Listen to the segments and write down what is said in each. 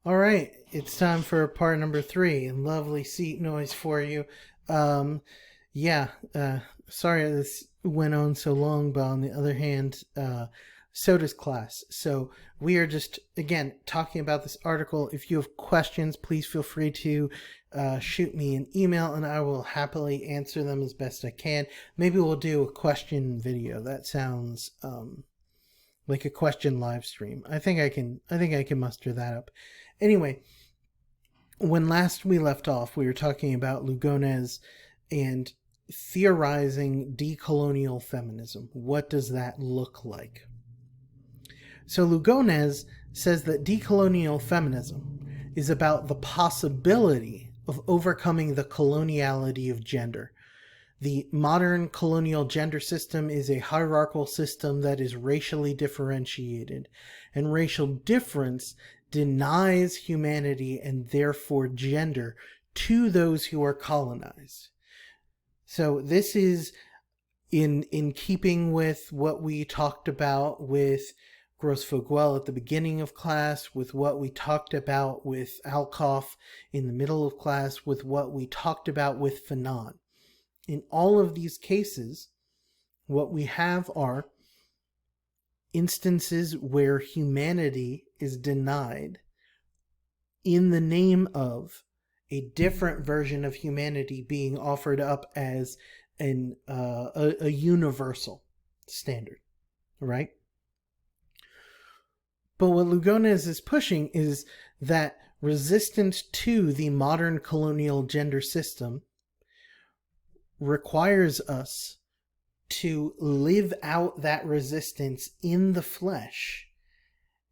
All right, it's time for part number 3. Lovely seat noise for you. Um, yeah, sorry this went on so long, but on the other hand, so does class. So we are just, again, talking about this article. If you have questions, please feel free to shoot me an email and I will happily answer them as best I can. Maybe we'll do a question video. That sounds like a question live stream. I think I can muster that up. Anyway, when last we left off, we were talking about Lugones and theorizing decolonial feminism. What does that look like? So Lugones says that decolonial feminism is about the possibility of overcoming the coloniality of gender. The modern colonial gender system is a hierarchical system that is racially differentiated, and racial difference denies humanity and therefore gender to those who are colonized. So this is in keeping with what we talked about with Gross-Fogel at the beginning of class, with what we talked about with Alkoff in the middle of class, with what we talked about with Fanon. In all of these cases, what we have are instances where humanity is denied in the name of a different version of humanity being offered up as a universal standard, right? But what Lugones is pushing is that resistance to the modern colonial gender system requires us to live out that resistance in the flesh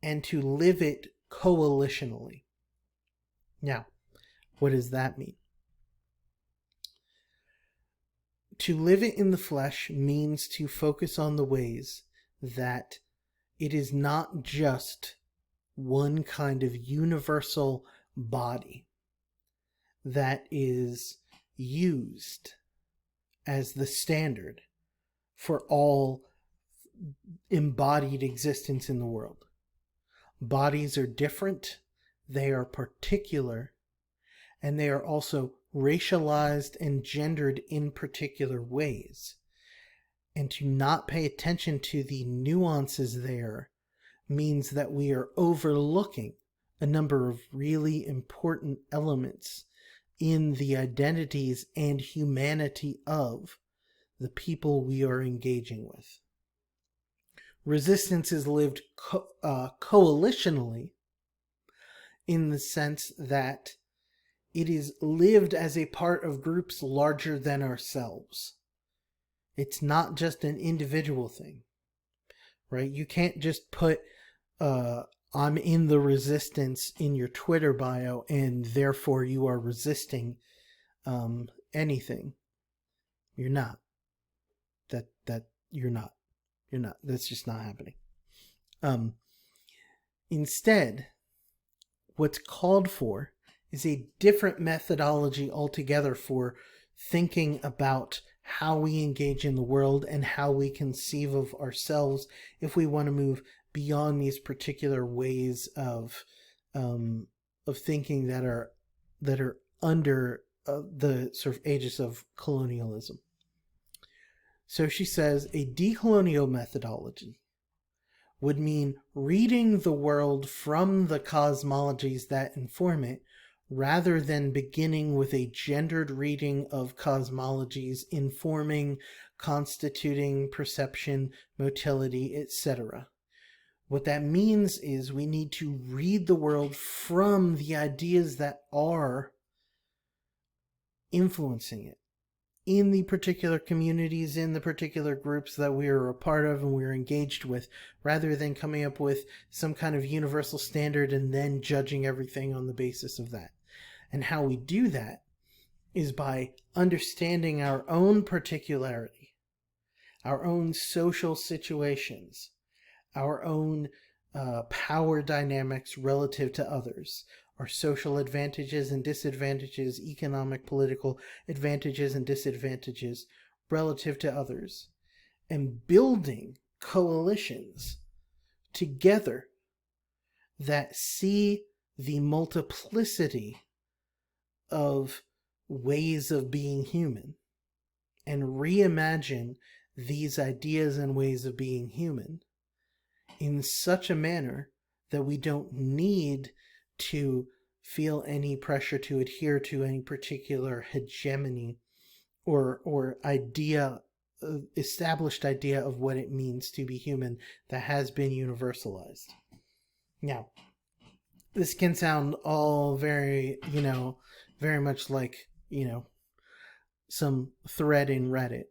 and to live it coalitionally. Now, what does that mean? To live it in the flesh means to focus on the ways that it is not just one kind of universal body that is used as the standard for all embodied existence in the world. Bodies are different, they are particular, and they are also racialized and gendered in particular ways. And to not pay attention to the nuances there means that we are overlooking a number of really important elements in the identities and humanity of the people we are engaging with. Resistance is lived coalitionally in the sense that it is lived as a part of groups larger than ourselves. It's not just an individual thing, right? You can't just put I'm in the resistance in your Twitter bio and therefore you are resisting anything. You're not. You're not. That's just not happening. Instead, what's called for is a different methodology altogether for thinking about how we engage in the world and how we conceive of ourselves if we want to move beyond these particular ways of thinking that are under the sort of aegis of colonialism. So she says a decolonial methodology would mean reading the world from the cosmologies that inform it, rather than beginning with a gendered reading of cosmologies informing, constituting perception, motility, etc. What that means is we need to read the world from the ideas that are influencing it in the particular communities, in the particular groups that we are a part of and we're engaged with, rather than coming up with some kind of universal standard and then judging everything on the basis of that. And how we do that is by understanding our own particularity, our own social situations, our own power dynamics relative to others, our social advantages and disadvantages, economic, political advantages and disadvantages relative to others, and building coalitions together that see the multiplicity of ways of being human and reimagine these ideas and ways of being human in such a manner that we don't need to feel any pressure to adhere to any particular hegemony or idea, established idea of what it means to be human that has been universalized. Now, this can sound all very, very much like, some thread in Reddit.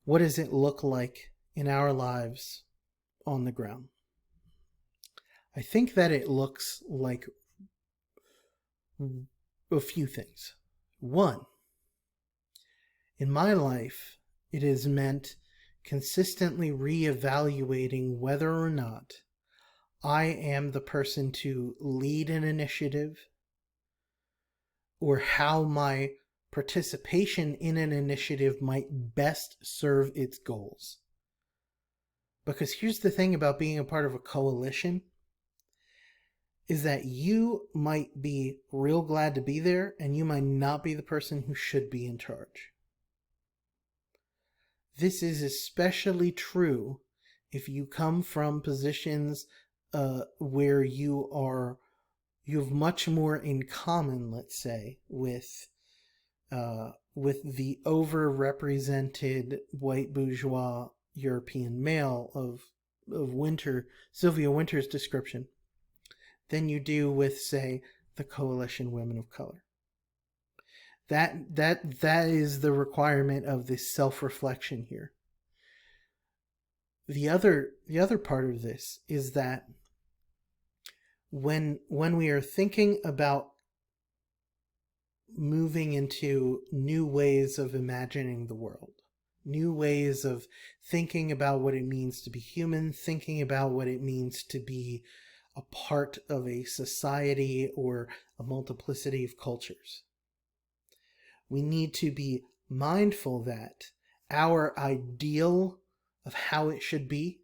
What does it look like in our lives on the ground? I think that it looks like a few things. One, in my life, it has meant consistently reevaluating whether or not I am the person to lead an initiative, or how my participation in an initiative might best serve its goals. Because here's the thing about being a part of a coalition, is that you might be real glad to be there, and you might not be the person who should be in charge. This is especially true if you come from positions where you have much more in common, let's say, with the overrepresented white bourgeois European male of Sylvia Wynter's description, than you do with, say, the coalition women of color. That is the requirement of this self-reflection here. The other part of this is that when we are thinking about moving into new ways of imagining the world, new ways of thinking about what it means to be human, thinking about what it means to be a part of a society or a multiplicity of cultures, we need to be mindful that our ideal of how it should be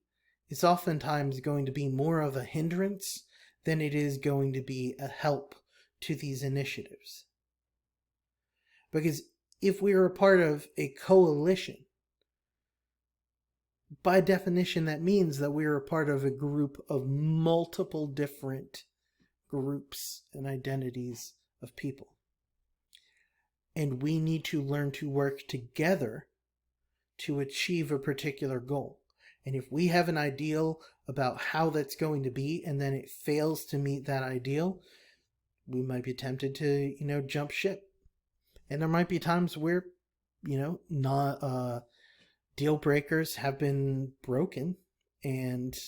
is oftentimes going to be more of a hindrance than it is going to be a help to these initiatives. Because if we are a part of a coalition, by definition that means that we are a part of a group of multiple different groups and identities of people. And we need to learn to work together to achieve a particular goal. And if we have an ideal about how that's going to be, and then it fails to meet that ideal, we might be tempted to, jump ship. And there might be times where, not deal breakers have been broken, and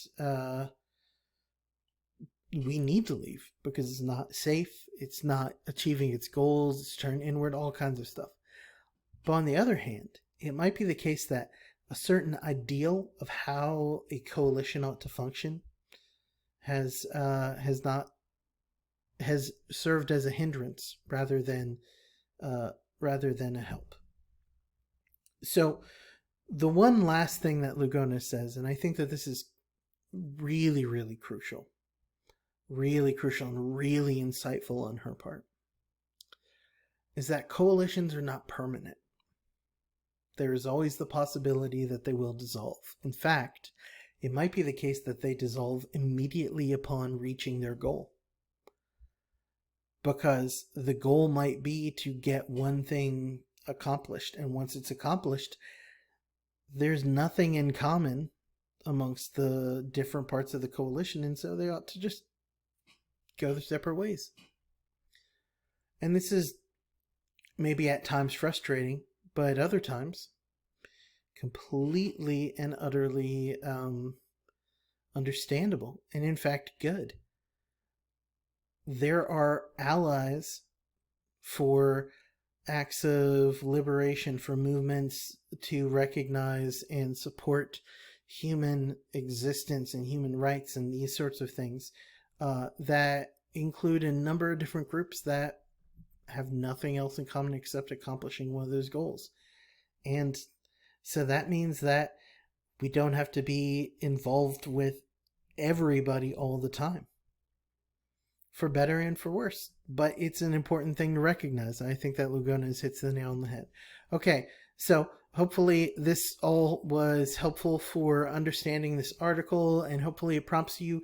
we need to leave because it's not safe, it's not achieving its goals, it's turned inward, all kinds of stuff. But on the other hand, it might be the case that a certain ideal of how a coalition ought to function has served as a hindrance rather than a help. So the one last thing that Lugones says, and I think that this is really, really crucial and really insightful on her part, is that coalitions are not permanent. There is always the possibility that they will dissolve. In fact, it might be the case that they dissolve immediately upon reaching their goal. Because the goal might be to get one thing accomplished, and once it's accomplished, there's nothing in common amongst the different parts of the coalition, and so they ought to just go their separate ways. And this is maybe at times frustrating, but at other times completely and utterly understandable, and in fact good. There are allies for acts of liberation, for movements to recognize and support human existence and human rights and these sorts of things that include a number of different groups that have nothing else in common except accomplishing one of those goals. And so that means that we don't have to be involved with everybody all the time. for better and for worse. But it's an important thing to recognize. I think that Lugones hits the nail on the head. Okay, so hopefully this all was helpful for understanding this article, and hopefully it prompts you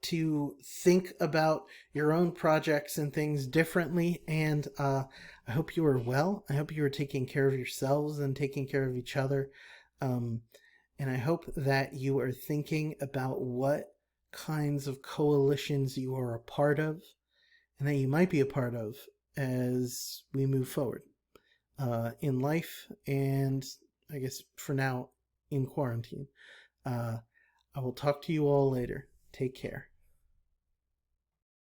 to think about your own projects and things differently. And I hope you are well. I hope you are taking care of yourselves and taking care of each other. Um, and I hope that you are thinking about what kinds of coalitions you are a part of and that you might be a part of as we move forward in life, and I guess for now in quarantine. I will talk to you all later. Take care.